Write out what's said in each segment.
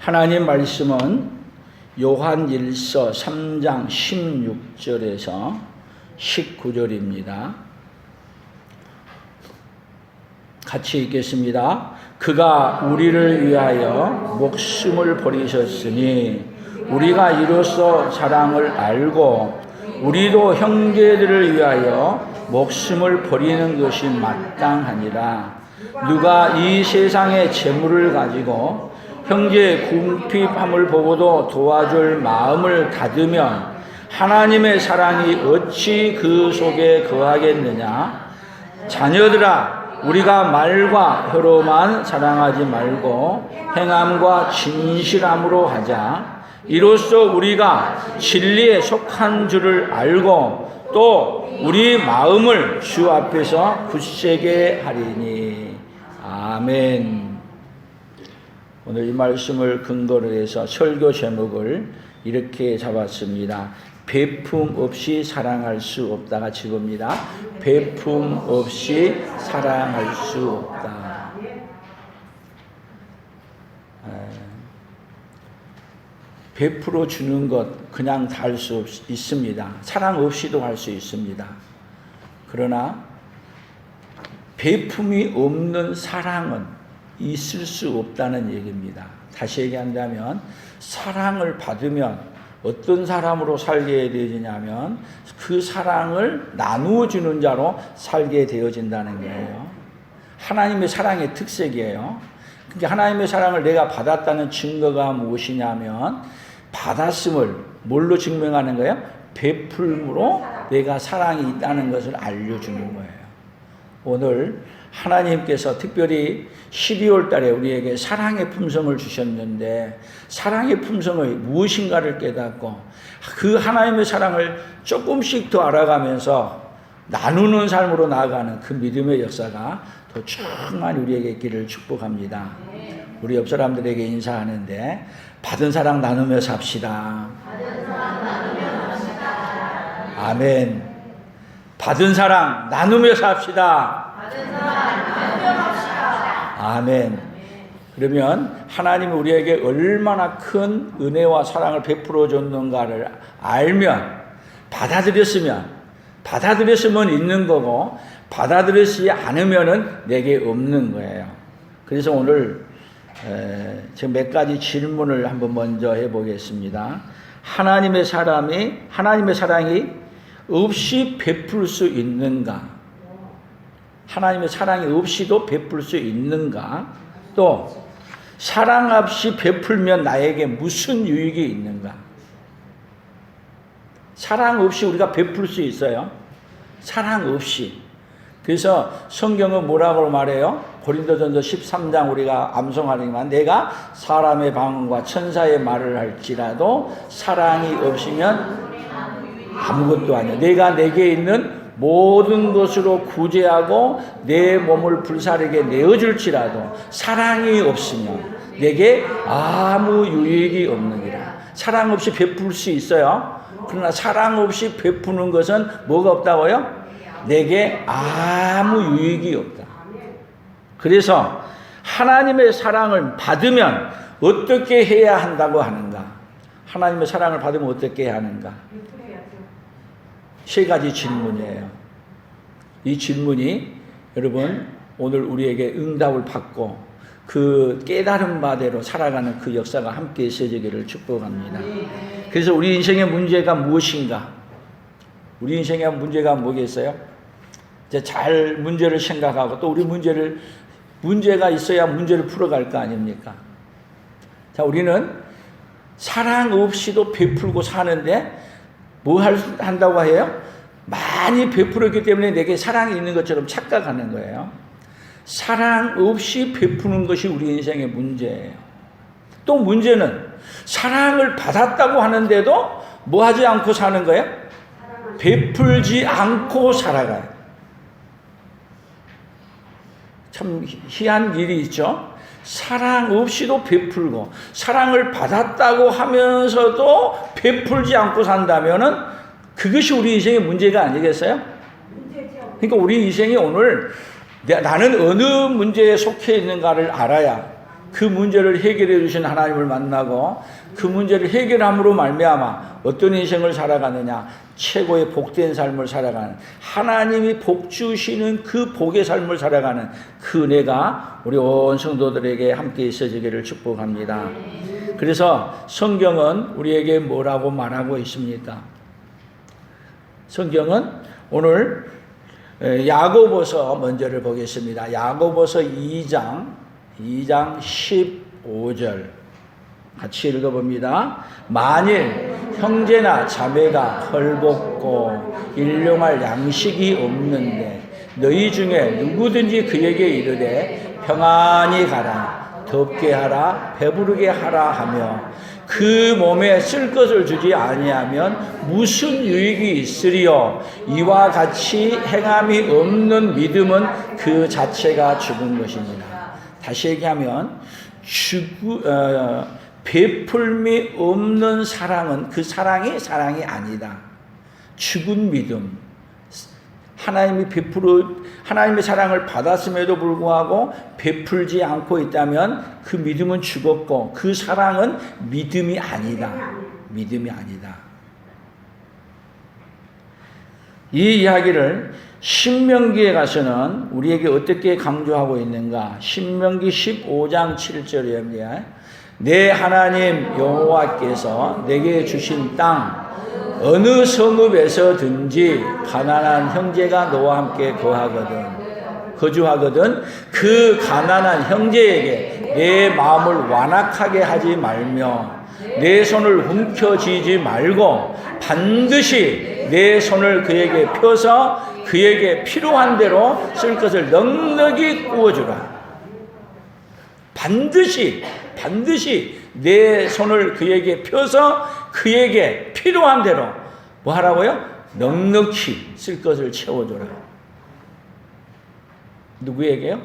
하나님 말씀은 요한일서 3장 16절에서 19절입니다. 같이 읽겠습니다. 그가 우리를 위하여 목숨을 버리셨으니 우리가 이로써 사랑을 알고 우리도 형제들을 위하여 목숨을 버리는 것이 마땅하니라. 누가 이 세상의 재물을 가지고 형제의 궁핍함을 보고도 도와줄 마음을 닫으면 하나님의 사랑이 어찌 그 속에 거하겠느냐. 자녀들아, 우리가 말과 혀로만 사랑하지 말고 행함과 진실함으로 하자. 이로써 우리가 진리에 속한 줄을 알고 또 우리 마음을 주 앞에서 굳세게 하리니. 아멘. 오늘 이 말씀을 근거로 해서 설교 제목을 이렇게 잡았습니다. 배품 없이 사랑할 수 없다. 같이 봅니다. 배품 없이 사랑할 수 없다. 베풀어 주는 것 그냥 다 할 수 있습니다. 사랑 없이도 할 수 있습니다. 그러나 배품이 없는 사랑은 있을 수 없다는 얘기입니다. 다시 얘기한다면 사랑을 받으면 어떤 사람으로 살게 되어지냐면 그 사랑을 나누어 주는 자로 살게 되어진다는 거예요. 하나님의 사랑의 특색이에요. 그러니까 하나님의 사랑을 내가 받았다는 증거가 무엇이냐면 받았음을 뭘로 증명하는 거예요? 베풀므로 내가 사랑이 있다는 것을 알려주는 거예요. 오늘 하나님께서 특별히 12월 달에 우리에게 사랑의 품성을 주셨는데 사랑의 품성의 무엇인가를 깨닫고 그 하나님의 사랑을 조금씩 더 알아가면서 나누는 삶으로 나아가는 그 믿음의 역사가 더 충만히 우리에게 있기를 축복합니다. 우리 옆 사람들에게 인사하는데 받은 사랑 나누며 삽시다. 아멘. 받은 사랑 나누며 삽시다. 아멘. 그러면 하나님이 우리에게 얼마나 큰 은혜와 사랑을 베풀어 줬는가를 알면 받아들였으면 있는 거고 받아들이지 않으면은 내게 없는 거예요. 그래서 오늘 지금 몇 가지 질문을 한번 먼저 해보겠습니다. 하나님의 사랑이 없이 베풀 수 있는가? 하나님의 사랑이 없이도 베풀 수 있는가? 또 사랑 없이 베풀면 나에게 무슨 유익이 있는가? 사랑 없이 우리가 베풀 수 있어요? 사랑 없이. 그래서 성경은 뭐라고 말해요? 고린도전서 13장 우리가 암송하지만 내가 사람의 방언과 천사의 말을 할지라도 사랑이 없으면 아무것도 아니야. 내가 내게 있는 모든 것으로 구제하고 내 몸을 불사르게 내어줄지라도 사랑이 없으면 내게 아무 유익이 없느니라. 사랑 없이 베풀 수 있어요. 그러나 사랑 없이 베푸는 것은 뭐가 없다고요? 내게 아무 유익이 없다. 그래서 하나님의 사랑을 받으면 어떻게 해야 한다고 하는가? 하나님의 사랑을 받으면 어떻게 해야 하는가? 세 가지 질문이에요. 이 질문이 여러분 오늘 우리에게 응답을 받고 그 깨달은 바대로 살아가는 그 역사가 함께 있어지기를 축복합니다. 그래서 우리 인생의 문제가 무엇인가? 우리 인생의 문제가 뭐겠어요? 이제 잘 문제를 생각하고 또 우리 문제가 있어야 문제를 풀어갈 거 아닙니까? 자, 우리는 사랑 없이도 베풀고 사는데 뭐 한다고 해요? 많이 베풀었기 때문에 내게 사랑이 있는 것처럼 착각하는 거예요. 사랑 없이 베푸는 것이 우리 인생의 문제예요. 또 문제는 사랑을 받았다고 하는데도 뭐 하지 않고 사는 거예요? 베풀지 않고 살아가요. 참 희한 일이 있죠. 사랑 없이도 베풀고 사랑을 받았다고 하면서도 베풀지 않고 산다면은 그것이 우리 인생의 문제가 아니겠어요? 그러니까 우리 인생이 오늘 나는 어느 문제에 속해 있는가를 알아야 그 문제를 해결해 주신 하나님을 만나고 그 문제를 해결함으로 말미암아 어떤 인생을 살아가느냐, 최고의 복된 삶을 살아가는, 하나님이 복 주시는 그 복의 삶을 살아가는 그 은혜가 우리 온 성도들에게 함께 있어지기를 축복합니다. 그래서 성경은 우리에게 뭐라고 말하고 있습니까? 성경은 오늘 야고보서 먼저를 보겠습니다. 야고보서 2장 15절 같이 읽어봅니다. 만일 형제나 자매가 헐벗고 일용할 양식이 없는데 너희 중에 누구든지 그에게 이르되 평안히 가라, 덥게 하라, 배부르게 하라 하며 그 몸에 쓸 것을 주지 아니하면 무슨 유익이 있으리요? 이와 같이 행함이 없는 믿음은 그 자체가 죽은 것입니다. 다시 얘기하면 베풀미 없는 사랑은 그 사랑이 아니다. 죽은 믿음. 하나님의 사랑을 받았음에도 불구하고 베풀지 않고 있다면 그 믿음은 죽었고 그 사랑은 믿음이 아니다. 믿음이 아니다. 이 이야기를 신명기에 가서는 우리에게 어떻게 강조하고 있는가? 신명기 15장 7절입니다. 내 하나님 여호와께서 내게 주신 땅 어느 성읍에서든지 가난한 형제가 너와 함께 거주하거든 그 가난한 형제에게 내 마음을 완악하게 하지 말며 내 손을 움켜쥐지 말고 반드시 내 손을 그에게 펴서 그에게 필요한 대로 쓸 것을 넉넉히 구워주라. 반드시 내 손을 그에게 펴서 그에게 필요한 대로 뭐 하라고요? 넉넉히 쓸 것을 채워줘라. 누구에게요?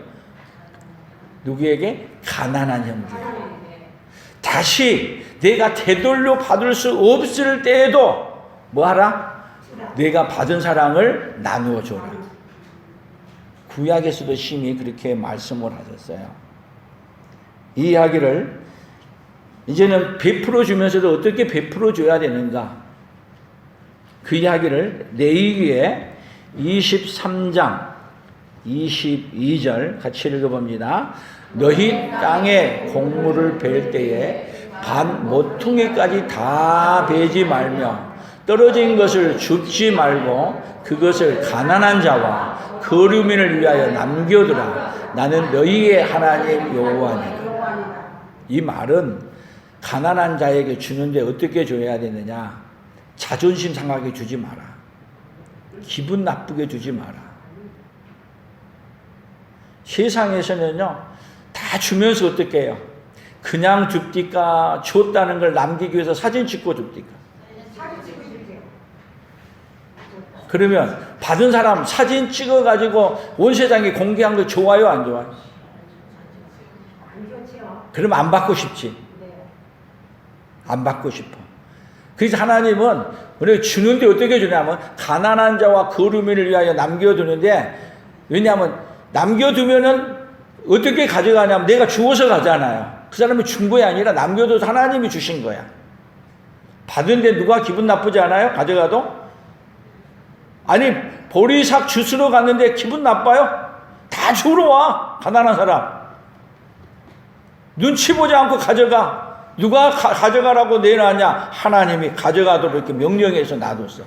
누구에게? 가난한 형제. 다시 내가 되돌려 받을 수 없을 때에도 뭐 하라? 내가 받은 사랑을 나누어 줘라. 구약에서도 심히 그렇게 말씀을 하셨어요. 이 이야기를 이제는 베풀어 주면서도 어떻게 베풀어 줘야 되는가? 그 이야기를 레위기의 23장 22절 같이 읽어봅니다. 너희 땅에 곡물을 벨 때에 반 모퉁이까지 다 베지 말며 떨어진 것을 줍지 말고 그것을 가난한 자와 거류민을 위하여 남겨두라. 나는 너희의 하나님 여호와니라. 이 말은 가난한 자에게 주는데 어떻게 줘야 되느냐? 자존심 상하게 주지 마라. 기분 나쁘게 주지 마라. 세상에서는요, 다 주면서 어떻게 해요? 그냥 줍디까 줬다는 걸 남기기 위해서 사진 찍고 줍디까? 그러면 받은 사람 사진 찍어가지고 온 세상에 공개한 거 좋아요, 안 좋아요? 그럼 안 받고 싶지. 안 받고 싶어. 그래서 하나님은 우리가 주는데 어떻게 주냐면 가난한 자와 거류민을 위하여 남겨두는데, 왜냐하면 남겨두면은 어떻게 가져가냐면 내가 주워서 가잖아요. 그 사람이 준 거야 아니라 남겨둬서 하나님이 주신 거야. 받은데 누가 기분 나쁘지 않아요? 가져가도? 아니 보리삭 주스러 갔는데 기분 나빠요? 다 주러 와. 가난한 사람 눈치 보지 않고 가져가. 누가 가져가라고 내놨냐? 하나님이 가져가도록 이렇게 명령해서 놔뒀어.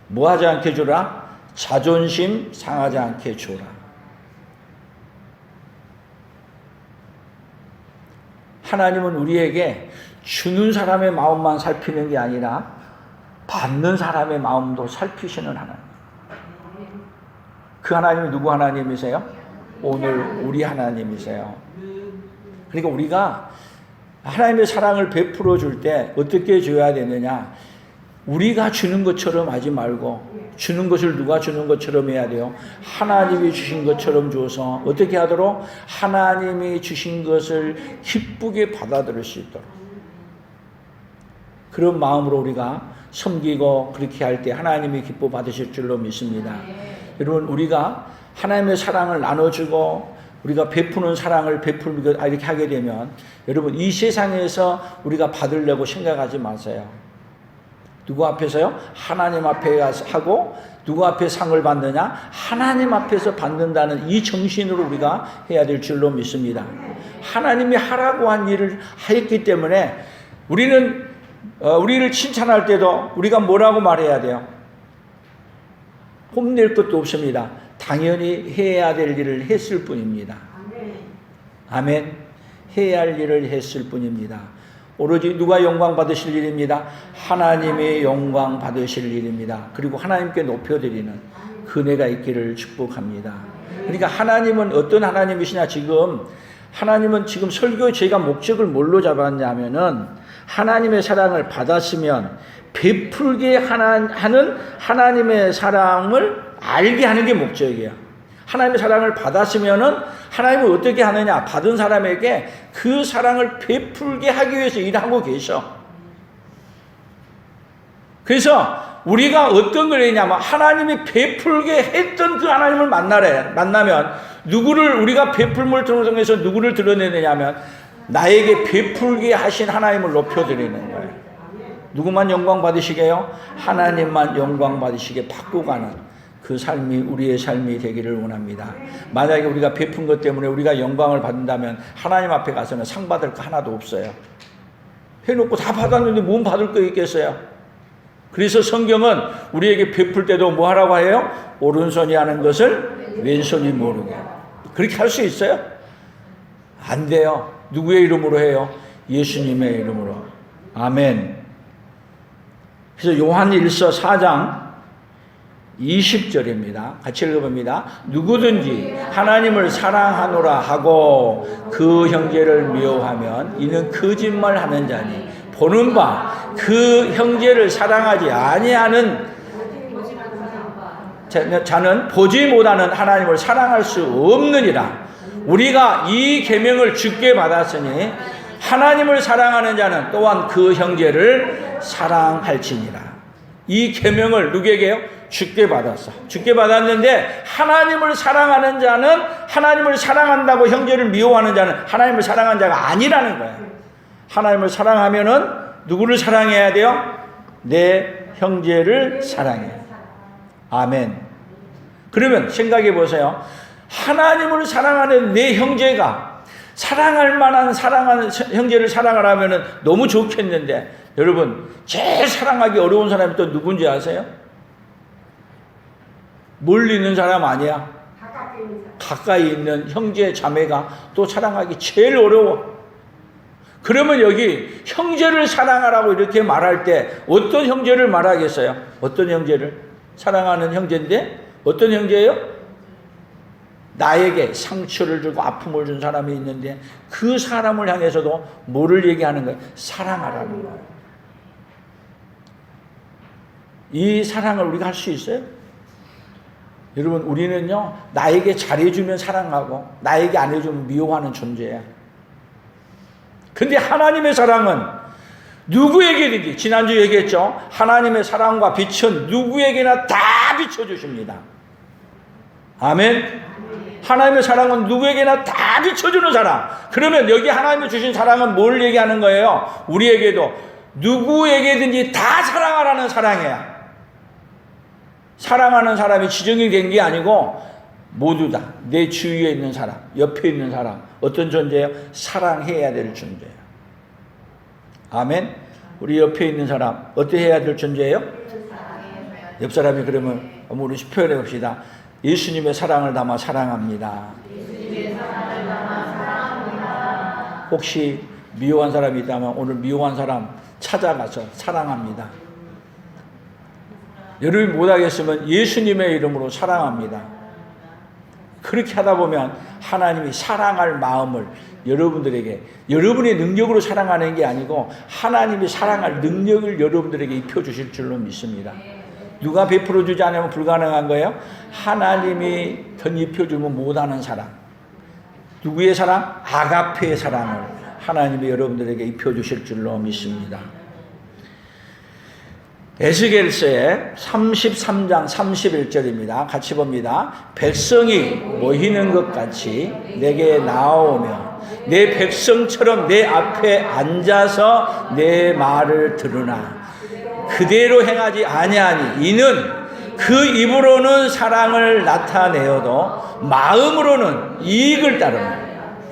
뭐 하지 않게 주라? 자존심 상하지 않게 주라. 하나님은 우리에게 주는 사람의 마음만 살피는 게 아니라 받는 사람의 마음도 살피시는 하나님. 그 하나님이 누구 하나님이세요? 오늘 우리 하나님이세요. 그러니까 우리가 하나님의 사랑을 베풀어 줄 때 어떻게 줘야 되느냐? 우리가 주는 것처럼 하지 말고 주는 것을 누가 주는 것처럼 해야 돼요. 하나님이 주신 것처럼 줘서 어떻게 하도록? 하나님이 주신 것을 기쁘게 받아들일 수 있도록. 그런 마음으로 우리가 섬기고 그렇게 할 때 하나님이 기뻐 받으실 줄로 믿습니다. 여러분, 우리가 하나님의 사랑을 나눠주고 우리가 베푸는 사랑을 베풀고 이렇게 하게 되면 여러분 이 세상에서 우리가 받으려고 생각하지 마세요. 누구 앞에서요? 하나님 앞에 하고 누구 앞에 상을 받느냐? 하나님 앞에서 받는다는 이 정신으로 우리가 해야 될 줄로 믿습니다. 하나님이 하라고 한 일을 했기 때문에 우리를 칭찬할 때도 우리가 뭐라고 말해야 돼요? 홈낼 것도 없습니다. 당연히 해야 될 일을 했을 뿐입니다. 아멘. 해야 할 일을 했을 뿐입니다. 오로지 누가 영광 받으실 일입니다. 하나님이 영광 받으실 일입니다. 그리고 하나님께 높여드리는 은혜가 있기를 축복합니다. 그러니까 하나님은 어떤 하나님이시냐, 하나님은 지금 설교에 제가 목적을 뭘로 잡았냐면은 하나님의 사랑을 받았으면 베풀게 하는 하나님의 사랑을 알게 하는 게 목적이에요. 하나님의 사랑을 받았으면은 하나님은 어떻게 하느냐? 받은 사람에게 그 사랑을 베풀게 하기 위해서 일하고 계셔. 그래서 우리가 어떤 걸 했냐면 하나님이 베풀게 했던 그 하나님을 만나면 우리가 베풀물 통해서 누구를 드러내느냐면 나에게 베풀게 하신 하나님을 높여드리는 거예요. 누구만 영광 받으시게요? 하나님만 영광 받으시게 받고 가는 그 삶이 우리의 삶이 되기를 원합니다. 만약에 우리가 베푼 것 때문에 우리가 영광을 받는다면 하나님 앞에 가서는 상 받을 거 하나도 없어요. 해놓고 다 받았는데 뭔 받을 거 있겠어요? 그래서 성경은 우리에게 베풀 때도 뭐 하라고 해요? 오른손이 하는 것을 왼손이 모르게. 그렇게 할 수 있어요? 안 돼요. 누구의 이름으로 해요? 예수님의 이름으로. 아멘. 그래서 요한 1서 4장 20절입니다. 같이 읽어봅니다. 누구든지 하나님을 사랑하노라 하고 그 형제를 미워하면 이는 거짓말하는 자니 보는 바 그 형제를 사랑하지 아니하는 자는 보지 못하는 하나님을 사랑할 수 없느니라. 우리가 이 계명을 주께 받았으니 하나님을 사랑하는 자는 또한 그 형제를 사랑할지니라. 이 계명을 누구에게요? 주께 받았어. 주께 받았는데 하나님을 사랑하는 자는 하나님을 사랑한다고 형제를 미워하는 자는 하나님을 사랑한 자가 아니라는 거예요. 하나님을 사랑하면은 누구를 사랑해야 돼요? 내 형제를 사랑해. 아멘. 그러면 생각해 보세요. 하나님을 사랑하는 내 형제가 사랑할 만한 사랑하는 형제를 사랑하라면은 너무 좋겠는데 여러분 제일 사랑하기 어려운 사람이 또 누군지 아세요? 멀리 있는 사람 아니야. 가까이 있는 형제 자매가 또 사랑하기 제일 어려워. 그러면 여기 형제를 사랑하라고 이렇게 말할 때 어떤 형제를 말하겠어요? 어떤 형제를? 사랑하는 형제인데 어떤 형제예요? 나에게 상처를 주고 아픔을 준 사람이 있는데 그 사람을 향해서도 뭐를 얘기하는 거예요? 사랑하라는 거예요. 이 사랑을 우리가 할 수 있어요? 여러분 우리는요 나에게 잘해주면 사랑하고 나에게 안 해주면 미워하는 존재야. 근데 하나님의 사랑은 누구에게든지 지난주 얘기했죠. 하나님의 사랑과 빛은 누구에게나 다 비춰주십니다. 아멘. 하나님의 사랑은 누구에게나 다 비춰주는 사랑. 그러면 여기 하나님이 주신 사랑은 뭘 얘기하는 거예요? 우리에게도 누구에게든지 다 사랑하라는 사랑이야. 사랑하는 사람이 지정이 된 게 아니고 모두 다 내 주위에 있는 사람, 옆에 있는 사람 어떤 존재예요? 사랑해야 될 존재예요. 아멘. 우리 옆에 있는 사람 어떻게 해야 될 존재예요? 옆 사람이 그러면 우리 표현해 봅시다. 예수님의 사랑을 담아 사랑합니다. 혹시 미워한 사람이 있다면 오늘 미워한 사람 찾아가서 사랑합니다. 여러분이 못하겠으면 예수님의 이름으로 사랑합니다. 그렇게 하다 보면 하나님이 사랑할 마음을 여러분들에게 여러분의 능력으로 사랑하는 게 아니고 하나님이 사랑할 능력을 여러분들에게 입혀주실 줄로 믿습니다. 누가 베풀어 주지 않으면 불가능한 거예요? 하나님이 덧입혀주면 못하는 사랑. 누구의 사랑? 아가페의 사랑을 하나님이 여러분들에게 입혀주실 줄로 믿습니다. 에스겔서의 33장 31절입니다. 같이 봅니다. 백성이 모이는 것 같이 내게 나아오며 내 백성처럼 내 앞에 앉아서 내 말을 들으나 그대로 행하지 아니하니 이는 그 입으로는 사랑을 나타내어도 마음으로는 이익을 따릅니다.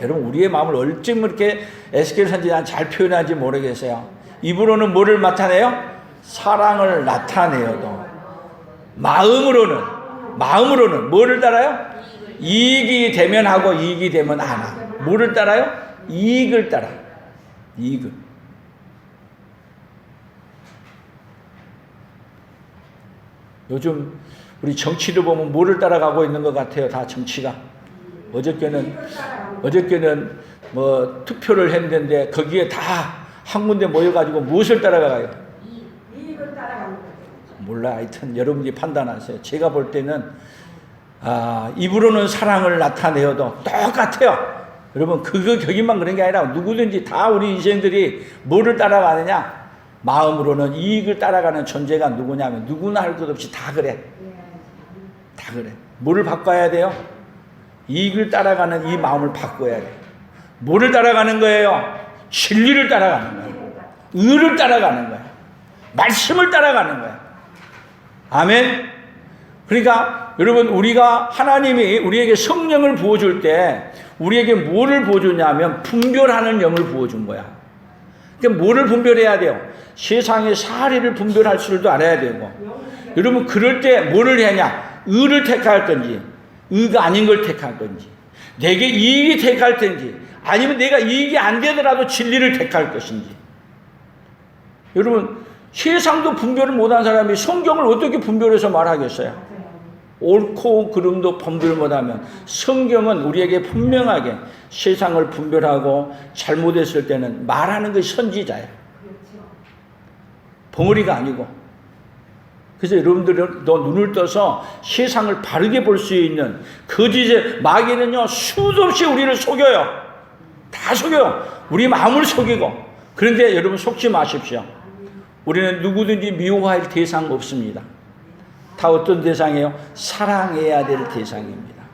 여러분 우리의 마음을 얼쯤 그렇게 에스겔 선지자는 잘 표현하지 모르겠어요. 입으로는 뭐를 나타내요? 사랑을 나타내어도 마음으로는 뭐를 따라요? 이익이 되면 하고 이익이 되면 안 하고. 뭐를 따라요? 이익을 따라. 이익을. 요즘 우리 정치를 보면 뭐를 따라가고 있는 것 같아요. 다 정치가. 어저께는 뭐 투표를 했는데 거기에 다 한 군데 모여가지고 무엇을 따라가요? 이익을 따라가는 거죠. 몰라. 하여튼 여러분이 판단하세요. 제가 볼 때는 입으로는 사랑을 나타내어도 똑같아요. 여러분 거기만 그런 게 아니라 누구든지 다 우리 인생들이 뭐를 따라가느냐? 마음으로는 이익을 따라가는 존재가 누구냐면 누구나 할 것 없이 다 그래. 다 그래. 뭐를 바꿔야 돼요? 이익을 따라가는 이 마음을 바꿔야 돼. 뭐를 따라가는 거예요? 진리를 따라가는 거예요. 의를 따라가는 거예요. 말씀을 따라가는 거예요. 아멘. 그러니까 여러분 우리가 하나님이 우리에게 성령을 부어줄 때 우리에게 뭐를 부어주냐면 분별하는 영을 부어준 거야. 그러니까 뭐를 분별해야 돼요? 세상의 사리를 분별할 줄도 알아야 되고 여러분 그럴 때 뭐를 해야 의를 택할 건지 의가 아닌 걸 택할 건지 내게 이익이 택할 텐지 아니면 내가 이익이 안 되더라도 진리를 택할 것인지. 여러분 세상도 분별을 못한 사람이 성경을 어떻게 분별해서 말하겠어요? 옳고 그름도 분별 못하면 성경은 우리에게 분명하게 세상을 분별하고 잘못했을 때는 말하는 것이 선지자예요. 벙어리가 아니고. 그래서 여러분들도 눈을 떠서 세상을 바르게 볼 수 있는 거짓의 마귀는요 수도 없이 우리를 속여요. 다 속여요. 우리 마음을 속이고. 그런데 여러분 속지 마십시오. 우리는 누구든지 미워할 대상 없습니다. 다 어떤 대상이에요? 사랑해야 될 대상입니다.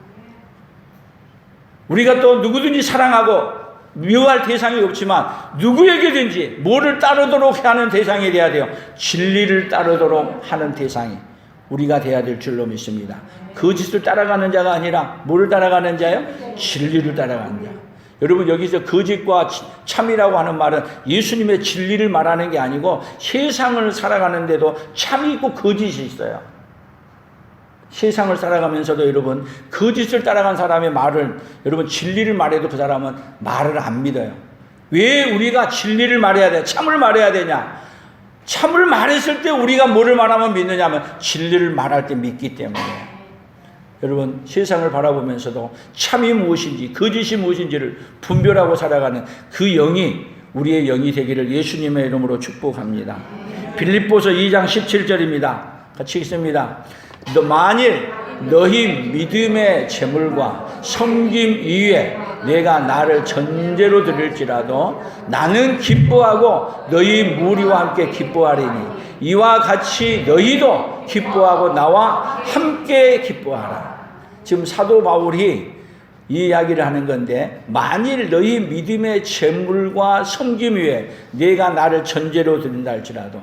우리가 또 누구든지 사랑하고 미워할 대상이 없지만 누구에게든지 뭐를 따르도록 하는 대상이 돼야 돼요. 진리를 따르도록 하는 대상이 우리가 돼야 될 줄로 믿습니다. 거짓을 따라가는 자가 아니라 뭐를 따라가는 자예요? 진리를 따라가는 자. 여러분 여기서 거짓과 참이라고 하는 말은 예수님의 진리를 말하는 게 아니고 세상을 살아가는데도 참이 있고 거짓이 있어요. 세상을 살아가면서도 여러분 거짓을 따라간 사람의 말을 여러분 진리를 말해도 그 사람은 말을 안 믿어요. 왜 우리가 진리를 말해야 돼? 참을 말해야 되냐? 참을 말했을 때 우리가 뭐를 말하면 믿느냐면 진리를 말할 때 믿기 때문에. 여러분 세상을 바라보면서도 참이 무엇인지 거짓이 무엇인지를 분별하고 살아가는 그 영이 우리의 영이 되기를 예수님의 이름으로 축복합니다. 빌립보서 2장 17절입니다. 같이 읽습니다. 너 만일 너희 믿음의 재물과 섬김 이외에 내가 나를 전제로 드릴지라도 나는 기뻐하고 너희 무리와 함께 기뻐하리니 이와 같이 너희도 기뻐하고 나와 함께 기뻐하라. 지금 사도 바울이 이 이야기를 하는 건데 만일 너희 믿음의 재물과 섬김 위에 내가 나를 전제로 드린다 할지라도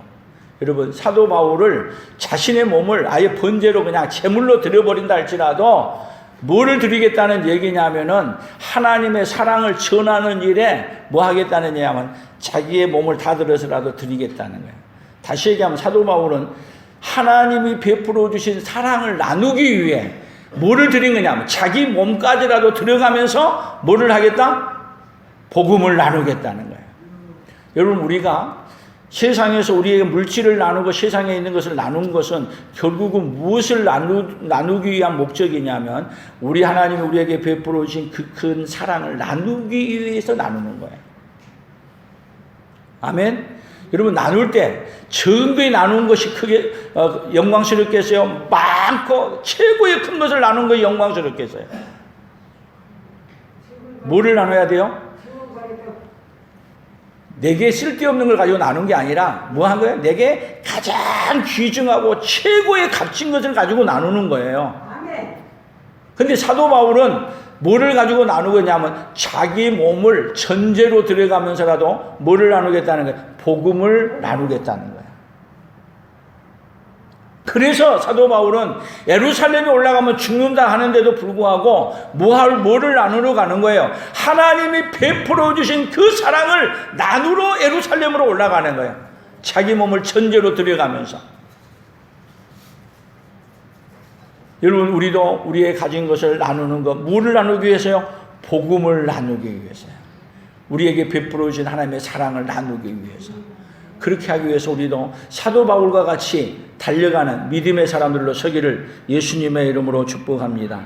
여러분 사도 바울을 자신의 몸을 아예 번제로 그냥 제물로 드려버린다 할지라도 뭐를 드리겠다는 얘기냐면은 하나님의 사랑을 전하는 일에 뭐 하겠다는 얘기냐면 자기의 몸을 다 들어서라도 드리겠다는 거예요. 다시 얘기하면 사도 바울은 하나님이 베풀어 주신 사랑을 나누기 위해 뭐를 드린 거냐면 자기 몸까지라도 들어가면서 뭐를 하겠다? 복음을 나누겠다는 거예요. 여러분 우리가 세상에서 우리에게 물질을 나누고 세상에 있는 것을 나눈 것은 결국은 무엇을 나누기 위한 목적이냐면 우리 하나님이 우리에게 베풀어 주신 그 큰 사랑을 나누기 위해서 나누는 거예요. 아멘. 여러분 나눌 때 적은 게 나누는 것이 크게 영광스럽겠어요? 많고 최고의 큰 것을 나누는 것이 영광스럽겠어요? 뭐를 나눠야 돼요? 내게 쓸데없는 걸 가지고 나눈 게 아니라 뭐 한 거예요? 내게 가장 귀중하고 최고의 값진 것을 가지고 나누는 거예요. 근데 사도 바울은 뭐를 가지고 나누겠냐면 자기 몸을 전제로 들어가면서라도 뭐를 나누겠다는 거예요? 복음을 나누겠다는 거예요. 그래서 사도 바울은 예루살렘에 올라가면 죽는다 하는데도 불구하고 뭐를 나누러 가는 거예요? 하나님이 베풀어 주신 그 사랑을 나누러 예루살렘으로 올라가는 거예요. 자기 몸을 전제로 들여가면서. 여러분, 우리도 우리의 가진 것을 나누는 것, 뭐를 나누기 위해서요? 복음을 나누기 위해서요. 우리에게 베풀어 주신 하나님의 사랑을 나누기 위해서. 그렇게 하기 위해서 우리도 사도 바울과 같이 달려가는 믿음의 사람들로 서기를 예수님의 이름으로 축복합니다.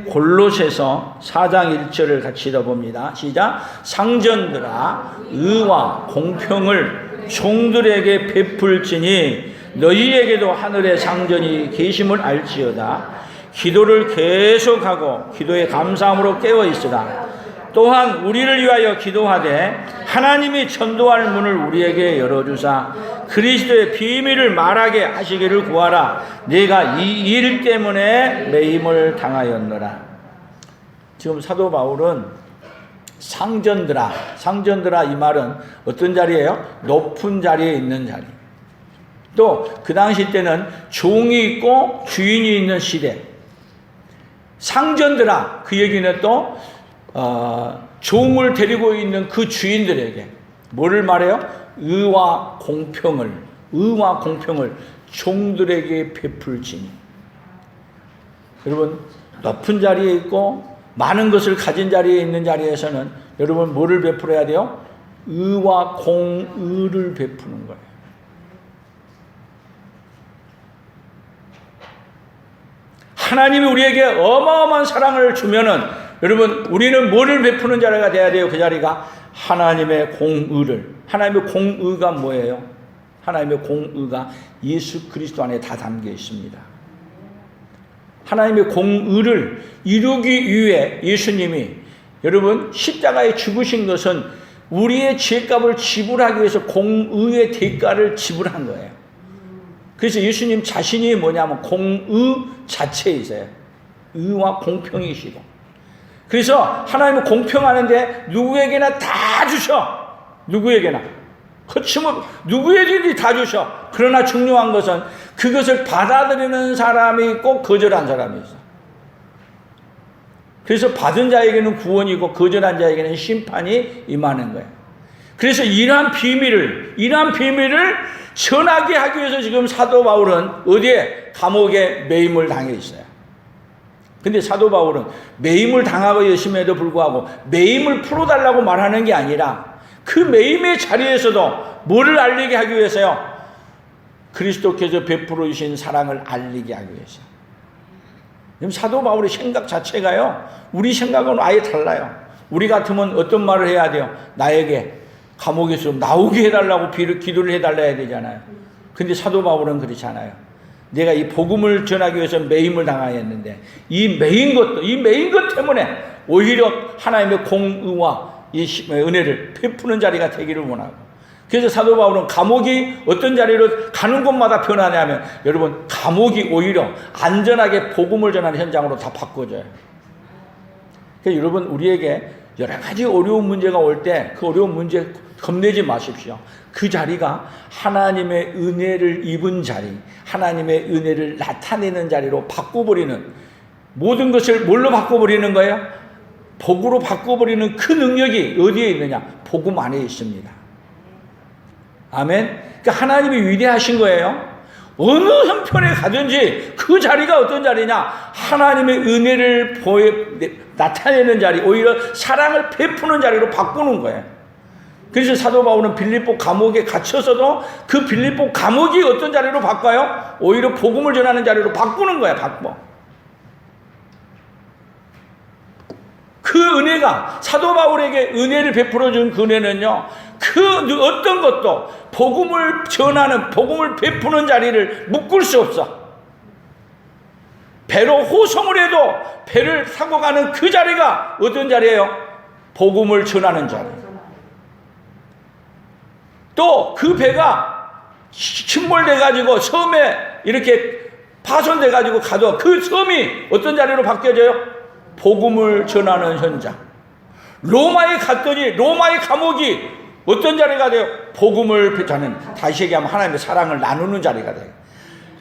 골로새서 4장 1절을 같이 읽어봅니다. 시작. 상전들아, 의와 공평을 종들에게 베풀지니 너희에게도 하늘의 상전이 계심을 알지어다. 기도를 계속하고 기도에 감사함으로 깨어있으라. 또한 우리를 위하여 기도하되 하나님이 전도할 문을 우리에게 열어주사 그리스도의 비밀을 말하게 하시기를 구하라. 내가 이 일 때문에 매임을 당하였노라. 지금 사도 바울은 상전들아 이 말은 어떤 자리예요? 높은 자리에 있는 자리. 또 그 당시 때는 종이 있고 주인이 있는 시대. 상전들아, 그 얘기는 또 종을 데리고 있는 그 주인들에게 뭐를 말해요? 의와 공평을 종들에게 베풀지니. 여러분, 높은 자리에 있고 많은 것을 가진 자리에 있는 자리에서는 여러분 뭐를 베풀어야 돼요? 의와 공의를 베푸는 거예요. 하나님이 우리에게 어마어마한 사랑을 주면은 여러분, 우리는 뭐를 베푸는 자리가 돼야 돼요? 그 자리가 하나님의 공의를. 하나님의 공의가 뭐예요? 하나님의 공의가 예수 그리스도 안에 다 담겨 있습니다. 하나님의 공의를 이루기 위해 예수님이 여러분 십자가에 죽으신 것은 우리의 죄값을 지불하기 위해서 공의의 대가를 지불한 거예요. 그래서 예수님 자신이 뭐냐면 공의 자체이세요. 의와 공평이시고. 그래서 하나님은 공평하는데 누구에게나 다 주셔. 누구에게나. 거침없이 누구에게든지 다 주셔. 그러나 중요한 것은 그것을 받아들이는 사람이 있고 거절한 사람이 있어. 그래서 받은 자에게는 구원이고 거절한 자에게는 심판이 임하는 거예요. 그래서 이러한 비밀을 전하게 하기 위해서 지금 사도 바울은 어디에? 감옥에 매임을 당해 있어요. 근데 사도 바울은 매임을 당하고 있음에도 불구하고 매임을 풀어달라고 말하는 게 아니라 그 매임의 자리에서도 뭐를 알리게 하기 위해서요? 그리스도께서 베풀어 주신 사랑을 알리게 하기 위해서. 사도 바울의 생각 자체가요, 우리 생각은 아예 달라요. 우리 같으면 어떤 말을 해야 돼요? 나에게 감옥에서 나오게 해달라고 기도를 해달라 해야 되잖아요. 근데 사도 바울은 그렇지 않아요. 내가 이 복음을 전하기 위해서 매임을 당하였는데 이 매인 것 때문에 오히려 하나님의 공의와 이 은혜를 베푸는 자리가 되기를 원하고. 그래서 사도 바울은 감옥이 어떤 자리로 가는 곳마다 변하냐면 여러분, 감옥이 오히려 안전하게 복음을 전하는 현장으로 다 바꿔져요. 그래서 여러분, 우리에게 여러 가지 어려운 문제가 올 때 그 어려운 문제 겁내지 마십시오. 그 자리가 하나님의 은혜를 입은 자리, 하나님의 은혜를 나타내는 자리로 바꿔버리는, 모든 것을 뭘로 바꿔버리는 거예요? 복으로 바꿔버리는 그 능력이 어디에 있느냐? 복음 안에 있습니다. 아멘. 그러니까 하나님이 위대하신 거예요. 어느 형편에 가든지 그 자리가 어떤 자리냐? 하나님의 은혜를 나타내는 자리, 오히려 사랑을 베푸는 자리로 바꾸는 거예요. 그래서 사도 바울은 빌립보 감옥에 갇혀서도 그 빌립보 감옥이 어떤 자리로 바꿔요? 오히려 복음을 전하는 자리로 바꾸는 거야, 바꿔. 그 은혜가, 사도 바울에게 은혜를 베풀어 준 그 은혜는요, 그 어떤 것도 복음을 전하는, 복음을 베푸는 자리를 묶을 수 없어. 배로 호송을 해도 배를 타고 가는 그 자리가 어떤 자리예요? 복음을 전하는 자리. 또 그 배가 침몰돼가지고 섬에 이렇게 파손돼가지고 가도 그 섬이 어떤 자리로 바뀌어져요? 복음을 전하는 현장. 로마에 갔더니 로마의 감옥이 어떤 자리가 돼요? 복음을 전하는, 다시 얘기하면 하나님의 사랑을 나누는 자리가 돼요.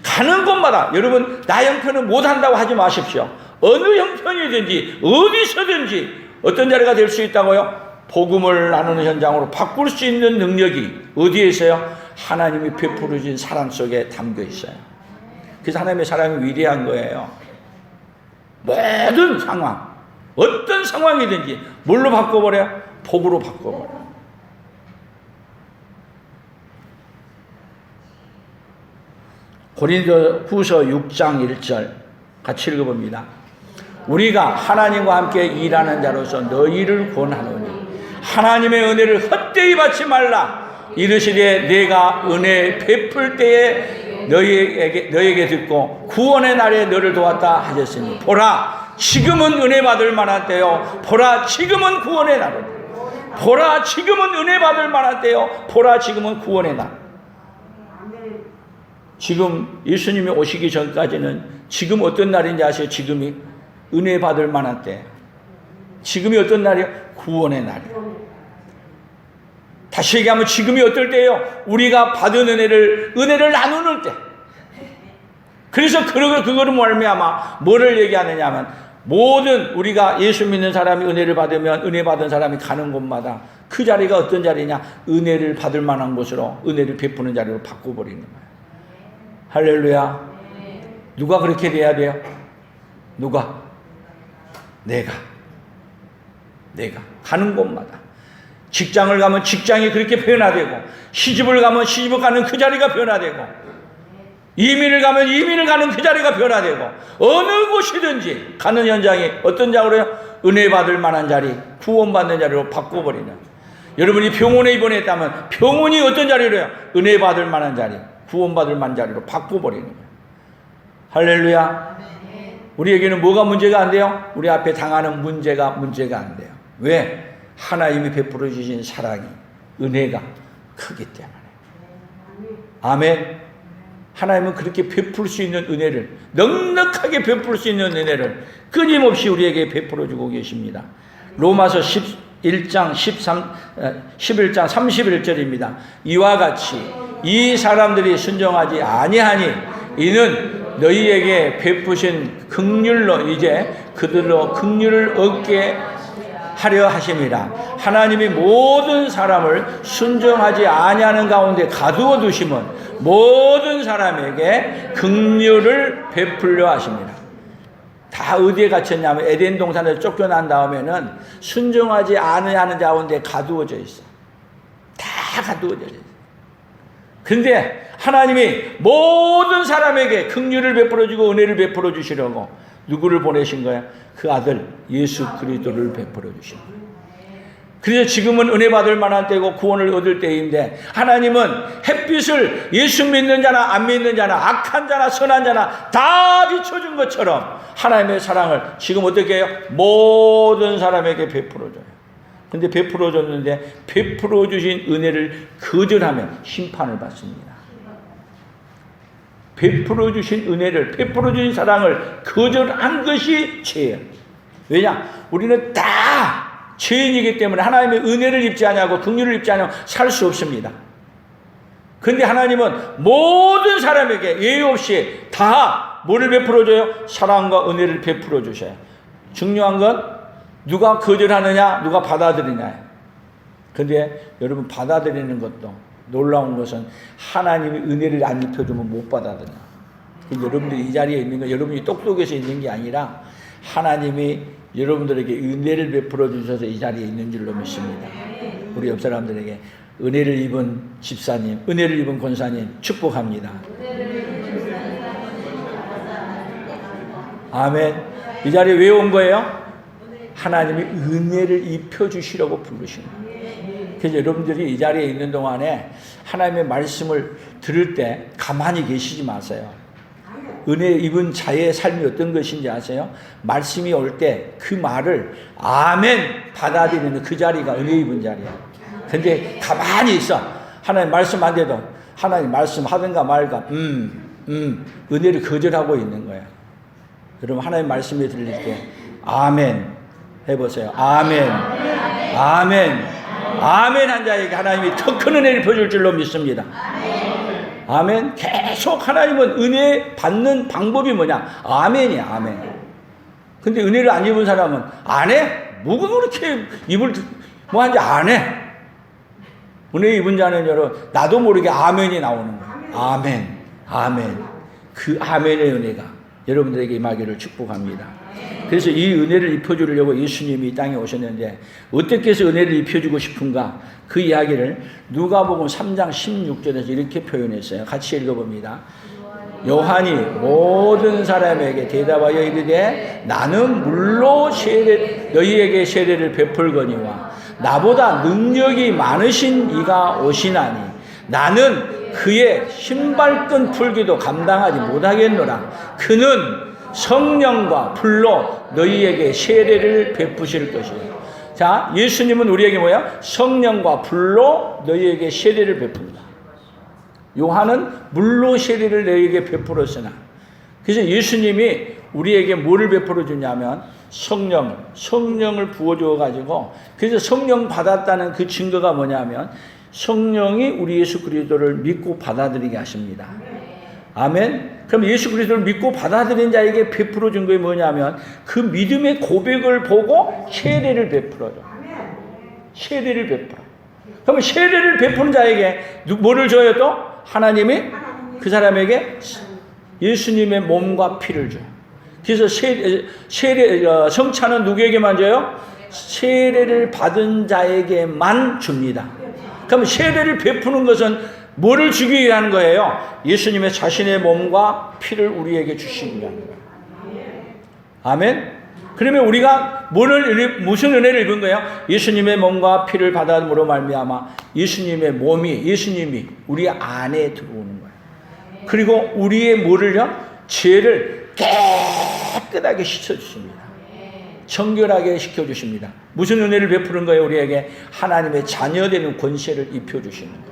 가는 곳마다 여러분 나 형편은 못한다고 하지 마십시오. 어느 형편이든지 어디서든지 어떤 자리가 될 수 있다고요? 복음을 나누는 현장으로 바꿀 수 있는 능력이 어디에 있어요? 하나님이 베풀어 주신 사랑 속에 담겨 있어요. 그래서 하나님의 사랑이 위대한 거예요. 모든 상황, 어떤 상황이든지 뭘로 바꿔버려요? 복으로 바꿔버려요. 고린도후서 6장 1절 같이 읽어봅니다. 우리가 하나님과 함께 일하는 자로서 너희를 권하노니 하나님의 은혜를 헛되이 받지 말라. 이르시되 내가 은혜 베풀 때에 너희에게 듣고 구원의 날에 너를 도왔다 하셨으니 보라 지금은 은혜 받을 만한 때요. 보라 지금은 구원의 날이다. 보라 지금은 은혜 받을 만한 때요. 보라 지금은 구원의 날. 지금 예수님이 오시기 전까지는 지금 어떤 날인지 아세요? 지금이 은혜 받을 만한 때. 지금이 어떤 날이에요? 구원의 날이에요. 다시 얘기하면 지금이 어떨 때예요? 우리가 받은 은혜를 나누는 때. 그래서 그거를 말미암아 뭐를 얘기하느냐 하면 모든 우리가 예수 믿는 사람이 은혜를 받으면 은혜 받은 사람이 가는 곳마다 그 자리가 어떤 자리냐? 은혜를 받을 만한 곳으로 은혜를 베푸는 자리로 바꿔버리는 거예요. 할렐루야. 누가 그렇게 돼야 돼요? 누가? 내가 가는 곳마다 직장을 가면 직장이 그렇게 변화되고 시집을 가면 시집을 가는 그 자리가 변화되고 이민을 가면 이민을 가는 그 자리가 변화되고 어느 곳이든지 가는 현장이 어떤 자리로요? 은혜 받을 만한 자리, 구원받는 자리로 바꿔버리는. 여러분이 병원에 입원했다면 병원이 어떤 자리로요? 은혜 받을 만한 자리, 구원받을 만한 자리로 바꿔버리는 거예요. 할렐루야. 우리에게는 뭐가 문제가 안 돼요? 우리 앞에 당하는 문제가 안 돼요. 왜? 하나님이 베풀어 주신 사랑이, 은혜가 크기 때문에. 아멘. 하나님은 그렇게 베풀 수 있는 은혜를, 넉넉하게 베풀 수 있는 은혜를 끊임없이 우리에게 베풀어 주고 계십니다. 로마서 11장 31절입니다. 이와 같이 이 사람들이 순종하지 아니하니 이는 너희에게 베푸신 긍휼로 이제 그들로 긍휼을 얻게 하려 하심이라. 하나님이 모든 사람을 순종하지 아니하는 가운데 가두어 두심은 모든 사람에게 긍휼을 베풀려 하십니다. 다 어디에 갇혔냐면 에덴 동산에서 쫓겨난 다음에는 순종하지 않으려는 가운데 가두어져 있어. 다 가두어져 있어. 근데 하나님이 모든 사람에게 긍휼을 베풀어 주고 은혜를 베풀어 주시려고 누구를 보내신 거야? 그 아들 예수 그리스도를 베풀어 주신 거예요. 그래서 지금은 은혜 받을 만한 때고 구원을 얻을 때인데 하나님은 햇빛을 예수 믿는 자나 안 믿는 자나 악한 자나 선한 자나 다 비춰준 것처럼 하나님의 사랑을 지금 어떻게 해요? 모든 사람에게 베풀어 줘요. 근데 베풀어 줬는데 베풀어 주신 은혜를 거절하면 심판을 받습니다. 베풀어 주신 은혜를, 베풀어 주신 사랑을 거절한 것이 죄예요. 왜냐? 우리는 다 죄인이기 때문에 하나님의 은혜를 입지 않냐고 긍휼을 입지 않냐고 살 수 없습니다. 그런데 하나님은 모든 사람에게 예외 없이 다 뭐를 베풀어 줘요? 사랑과 은혜를 베풀어 주셔요. 중요한 건 누가 거절하느냐, 누가 받아들이냐. 그런데 여러분 받아들이는 것도 놀라운 것은 하나님이 은혜를 안 입혀주면 못 받아들여. 여러분들이 이 자리에 있는 건 여러분이 똑똑해서 있는 게 아니라 하나님이 여러분들에게 은혜를 베풀어 주셔서 이 자리에 있는 줄로 믿습니다. 우리 옆 사람들에게 은혜를 입은 집사님, 은혜를 입은 권사님 축복합니다. 아멘. 이 자리에 왜 온 거예요? 하나님이 은혜를 입혀주시려고 부르신 거예요. 그래서 여러분들이 이 자리에 있는 동안에 하나님의 말씀을 들을 때 가만히 계시지 마세요. 은혜 입은 자의 삶이 어떤 것인지 아세요? 말씀이 올 때 그 말을 아멘 받아들이는 그 자리가 은혜 입은 자리야. 근데 가만히 있어. 하나님 말씀 안 돼도 하나님 말씀하든가 말까 은혜를 거절하고 있는 거예요. 여러분 하나님 말씀에 들릴 때 아멘 해보세요. 아멘 아멘 아멘 한 자에게 하나님이 더 큰 은혜를 펴줄 줄로 믿습니다. 아멘. 계속 하나님은 은혜 받는 방법이 뭐냐? 아멘이야, 아멘. 근데 은혜를 안 입은 사람은 안 해? 뭐가 그렇게 입을 뭐 하는지 안 해? 은혜 입은 자는 여러분 나도 모르게 아멘이 나오는 거야. 아멘, 아멘. 그 아멘의 은혜가 여러분들에게 임하기를 축복합니다. 그래서 이 은혜를 입혀주려고 예수님이 이 땅에 오셨는데 어떻게 해서 은혜를 입혀주고 싶은가? 그 이야기를 누가복음 3장 16절에서 이렇게 표현했어요. 같이 읽어봅니다. 요한이 모든 사람에게 대답하여 이르되 나는 물로 너희에게 세례를 베풀거니와 나보다 능력이 많으신 이가 오시나니 나는 그의 신발끈 풀기도 감당하지 못하겠노라. 그는 성령과 불로 너희에게 세례를 베푸실 것이에요. 자, 예수님은 우리에게 뭐야? 성령과 불로 너희에게 세례를 베푼다. 요한은 물로 세례를 너희에게 베풀었으나. 그래서 예수님이 우리에게 뭐를 베풀어 주냐면 성령을 부어줘 가지고, 그래서 성령 받았다는 그 증거가 뭐냐면 성령이 우리 예수 그리스도를 믿고 받아들이게 하십니다. 아멘. 그럼 예수 그리스도를 믿고 받아들인 자에게 베풀어 준 게 뭐냐면 그 믿음의 고백을 보고 세례를 베풀어줘. 세례를 베풀어. 그러면 세례를 베푸는 자에게 뭐를 줘요 또? 하나님이 그 사람에게 예수님의 몸과 피를 줘요. 그래서 성찬은 누구에게만 줘요? 세례를 받은 자에게만 줍니다. 그럼 세례를 베푸는 것은 뭐를 주기 위한 거예요? 예수님의 자신의 몸과 피를 우리에게 주시기 위한 거예요. 아멘. 그러면 우리가 무슨 은혜를 입은 거예요? 예수님의 몸과 피를 받아므로 말미암아 예수님의 몸이, 예수님이 우리 안에 들어오는 거예요. 그리고 우리의 뭐를요? 죄를 깨끗하게 씻어주십니다. 정결하게 시켜주십니다. 무슨 은혜를 베푸는 거예요? 우리에게 하나님의 자녀되는 권세를 입혀주시는 거예요.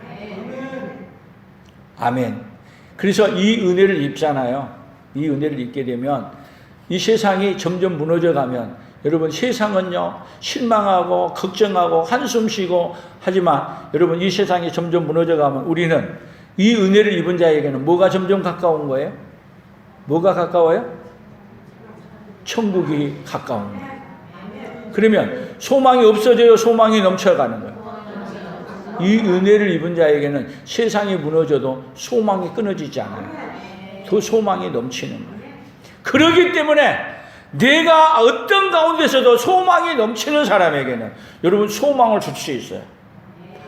아멘. 그래서 이 은혜를 입잖아요. 이 은혜를 입게 되면 이 세상이 점점 무너져가면 여러분 세상은요 실망하고 걱정하고 한숨 쉬고 하지만 여러분 이 세상이 점점 무너져가면 우리는 이 은혜를 입은 자에게는 뭐가 점점 가까운 거예요? 뭐가 가까워요? 천국이 가까운 거예요. 그러면 소망이 없어져요? 소망이 넘쳐가는 거예요? 이 은혜를 입은 자에게는 세상이 무너져도 소망이 끊어지지 않아요. 더 소망이 넘치는 거예요. 그렇기 때문에 내가 어떤 가운데서도 소망이 넘치는 사람에게는 여러분 소망을 줄 수 있어요.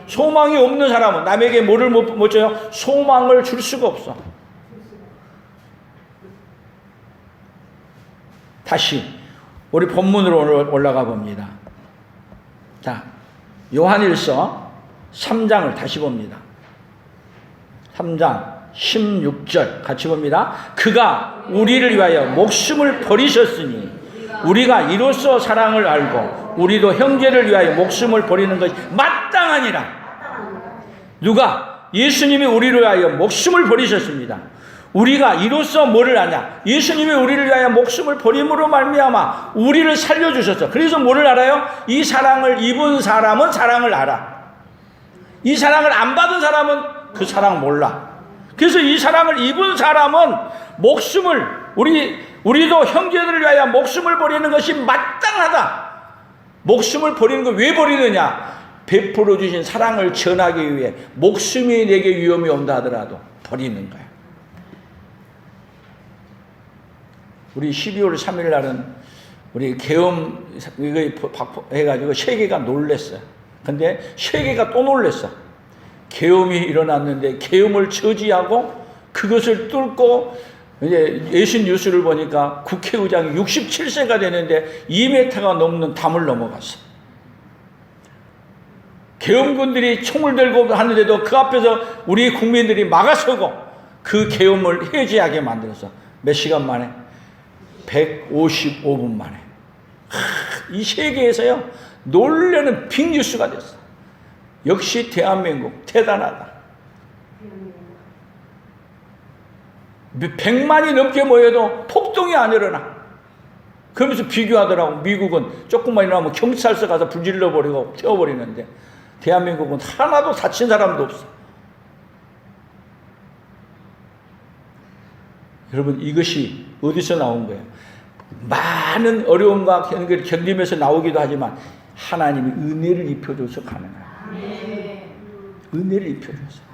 소망이 없는 사람은 남에게 뭐를 못 줘요? 소망을 줄 수가 없어. 다시 우리 본문으로 올라가 봅니다. 자, 요한일서 3장을 다시 봅니다. 3장 16절 같이 봅니다. 그가 우리를 위하여 목숨을 버리셨으니 우리가 이로써 사랑을 알고 우리도 형제를 위하여 목숨을 버리는 것이 마땅하니라. 누가? 예수님이 우리를 위하여 목숨을 버리셨습니다. 우리가 이로써 뭐를 아냐? 예수님이 우리를 위하여 목숨을 버림으로 말미암아 우리를 살려주셨어. 그래서 뭐를 알아요? 이 사랑을 입은 사람은 사랑을 알아. 이 사랑을 안 받은 사람은 그 사랑 몰라. 그래서 이 사랑을 입은 사람은 목숨을 우리도 형제들을 위하여 목숨을 버리는 것이 마땅하다. 목숨을 버리는 거 왜 버리느냐? 베풀어 주신 사랑을 전하기 위해 목숨이 내게 위험이 온다 하더라도 버리는 거야. 우리 12월 3일 날은 우리 계엄 이거 해가지고 세계가 놀랬어요. 근데 세계가 또 놀랬어. 계엄이 일어났는데 계엄을 저지하고 그것을 뚫고 이제 예신 뉴스를 보니까 국회의장이 67세가 되는데 2m가 넘는 담을 넘어갔어. 계엄군들이 총을 들고 하는데도 그 앞에서 우리 국민들이 막아서고 그 계엄을 해제하게 만들었어. 몇 시간 만에? 155분 만에. 이 세계에서요 놀라는 빅뉴스가 됐어. 역시 대한민국 대단하다. 100만이 넘게 모여도 폭동이 안 일어나. 그러면서 비교하더라고. 미국은 조금만 일어나면 경찰서 가서 불질러버리고 태워버리는데 대한민국은 하나도 다친 사람도 없어. 여러분, 이것이 어디서 나온 거예요? 많은 어려움과 견디면서 나오기도 하지만 하나님이 은혜를 입혀줘서 가능해요. 은혜를 입혀줘서.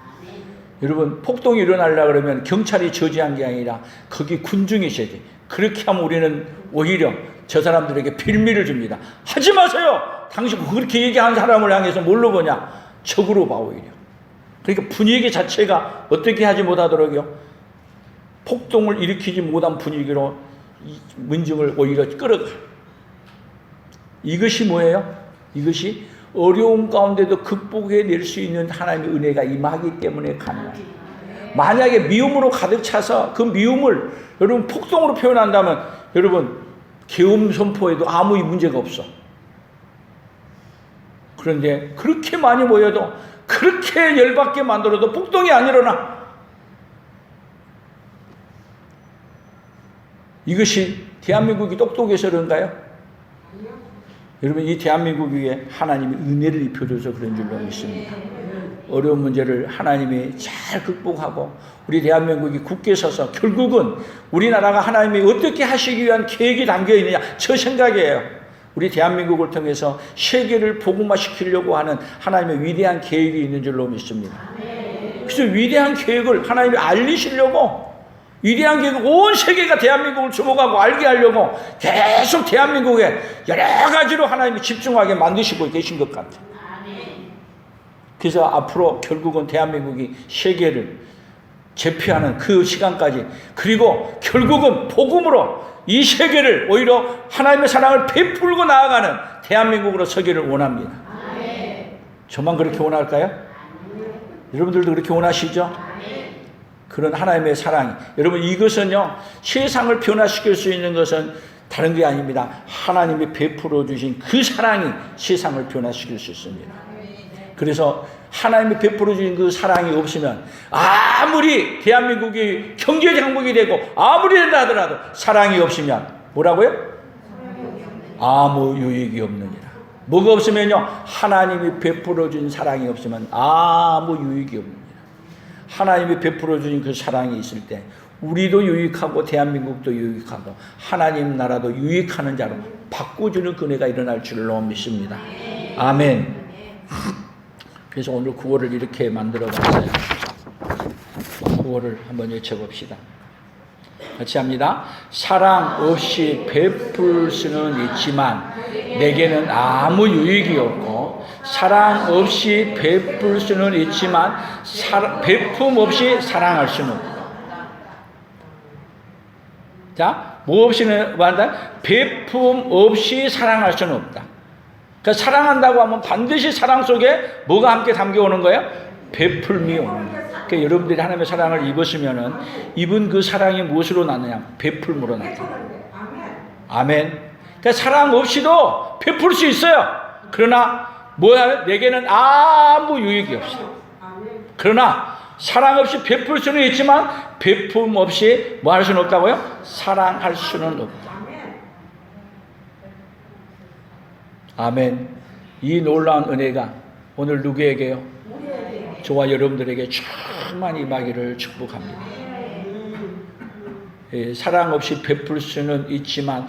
여러분, 폭동이 일어나려고 그러면 경찰이 저지한 게 아니라 거기 군중이 있어야 돼. 그렇게 하면 우리는 오히려 저 사람들에게 빌미를 줍니다. 하지 마세요! 당신 그렇게 얘기하는 사람을 향해서 뭘로 보냐? 적으로 봐, 오히려. 그러니까 분위기 자체가 어떻게 하지 못하도록요? 폭동을 일으키지 못한 분위기로 민중을 오히려 끌어가. 이것이 뭐예요? 이것이 어려움 가운데도 극복해낼 수 있는 하나님의 은혜가 임하기 때문에 가능해요. 만약에 미움으로 가득 차서 그 미움을 여러분 폭동으로 표현한다면 여러분 계엄 선포에도 아무 문제가 없어. 그런데 그렇게 많이 모여도 그렇게 열받게 만들어도 폭동이 안 일어나. 이것이 대한민국이 똑똑해서 그런가요? 여러분, 이 대한민국 위에 하나님이 은혜를 입혀줘서 그런 줄로 믿습니다. 어려운 문제를 하나님이 잘 극복하고 우리 대한민국이 굳게 서서 결국은 우리나라가 하나님이 어떻게 하시기 위한 계획이 담겨 있느냐, 저 생각이에요. 우리 대한민국을 통해서 세계를 복음화시키려고 하는 하나님의 위대한 계획이 있는 줄로 믿습니다. 그래서 위대한 계획을 하나님이 알리시려고 위대한 계획, 온 세계가 대한민국을 주목하고 알게 하려고 계속 대한민국에 여러 가지로 하나님이 집중하게 만드시고 계신 것 같아요. 그래서 앞으로 결국은 대한민국이 세계를 제패하는 그 시간까지, 그리고 결국은 복음으로 이 세계를 오히려 하나님의 사랑을 베풀고 나아가는 대한민국으로 서기를 원합니다. 저만 그렇게 원할까요? 여러분들도 그렇게 원하시죠? 그런 하나님의 사랑. 여러분, 이것은요, 세상을 변화시킬 수 있는 것은 다른 게 아닙니다. 하나님이 베풀어 주신 그 사랑이 세상을 변화시킬 수 있습니다. 그래서 하나님이 베풀어 주신 그 사랑이 없으면 아무리 대한민국이 경제 장벽이 되고 아무리 된다 하더라도 사랑이 없으면 뭐라고요? 아무 유익이 없느니라. 뭐가 없으면요, 하나님이 베풀어 준 사랑이 없으면 아무 유익이 없느니라. 하나님이 베풀어 주신 그 사랑이 있을 때 우리도 유익하고 대한민국도 유익하고 하나님 나라도 유익하는 자로 바꿔주는 은혜가 일어날 줄로 믿습니다. 아멘. 그래서 오늘 구호를 이렇게 만들어 봤어요. 구호를 한번 외쳐봅시다. 같이 합니다. 사랑 없이 베풀 수는 있지만 내게는 아무 유익이 없고, 사랑 없이 베풀 수는 있지만 베품 없이 사랑할 수는 없다. 자, 뭐 없이는 뭐 한다? 베품 없이 사랑할 수는 없다. 그러니까 사랑한다고 하면 반드시 사랑 속에 뭐가 함께 담겨오는 거예요? 베풀미 오는 거예요. 그러니까 여러분들이 하나님의 사랑을 입으시면은 입은 그 사랑이 무엇으로 나느냐? 베풀므로 나타나요. 아멘. 그러니까 사랑 없이도 베풀 수 있어요. 그러나 뭐야? 내게는 아무 유익이 없어요. 그러나 사랑 없이 베풀 수는 있지만 베품 없이 뭐 할 수는 없다고요? 사랑할 수는 없다. 아멘. 이 놀라운 은혜가 오늘 누구에게요? 저와 여러분들에게 충만히 임하기를 축복합니다. 사랑 없이 베풀 수는 있지만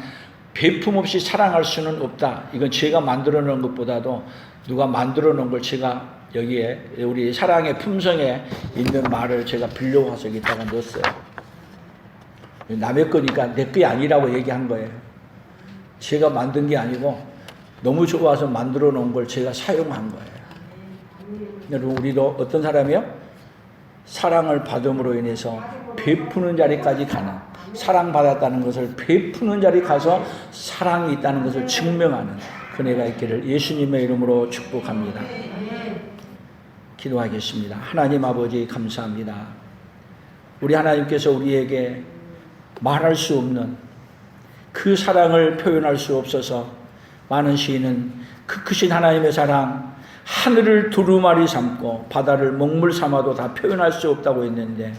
베품 없이 사랑할 수는 없다. 이건 제가 만들어 놓은 것보다도 누가 만들어 놓은 걸 제가 여기에 우리 사랑의 품성에 있는 말을 제가 빌려와서 여기다가 넣었어요. 남의 거니까 내 게 아니라고 얘기한 거예요. 제가 만든 게 아니고 너무 좋아서 만들어 놓은 걸 제가 사용한 거예요. 여러분, 우리도 어떤 사람이요? 사랑을 받음으로 인해서 베푸는 자리까지 가는, 사랑받았다는 것을 베푸는 자리 가서 사랑이 있다는 것을 증명하는 그네가 있기를 예수님의 이름으로 축복합니다. 기도하겠습니다. 하나님 아버지 감사합니다. 우리 하나님께서 우리에게 말할 수 없는 그 사랑을 표현할 수 없어서 많은 시인은 그 크신 하나님의 사랑, 하늘을 두루마리 삼고 바다를 먹물 삼아도 다 표현할 수 없다고 했는데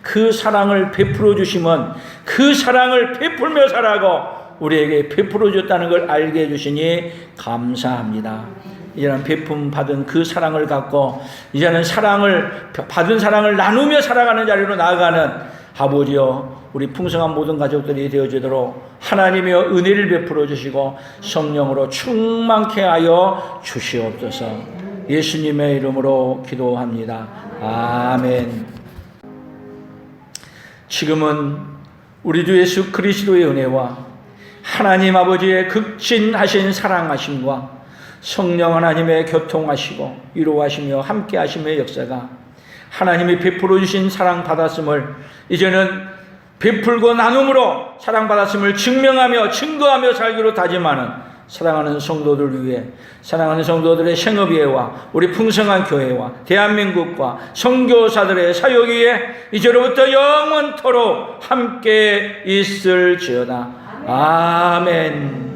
그 사랑을 베풀어 주시면 그 사랑을 베풀며 살아가고 우리에게 베풀어 줬다는 걸 알게 해주시니 감사합니다. 이제는 베품 받은 그 사랑을 갖고 이제는 받은 사랑을 나누며 살아가는 자리로 나아가는 아버지여, 우리 풍성한 모든 가족들이 되어지도록 하나님의 은혜를 베풀어 주시고 성령으로 충만케 하여 주시옵소서. 예수님의 이름으로 기도합니다. 아멘. 지금은 우리 주 예수 그리스도의 은혜와 하나님 아버지의 극진하신 사랑하심과 성령 하나님의 교통하시고 위로하시며 함께하심의 역사가 하나님이 베풀어 주신 사랑 받았음을 이제는 베풀고 나눔으로 사랑 받았음을 증명하며 증거하며 살기로 다짐하는 사랑하는 성도들 위해, 사랑하는 성도들의 생업예와 우리 풍성한 교회와 대한민국과 선교사들의 사역 위에 이제로부터 영원토록 함께 있을지어다. 아멘.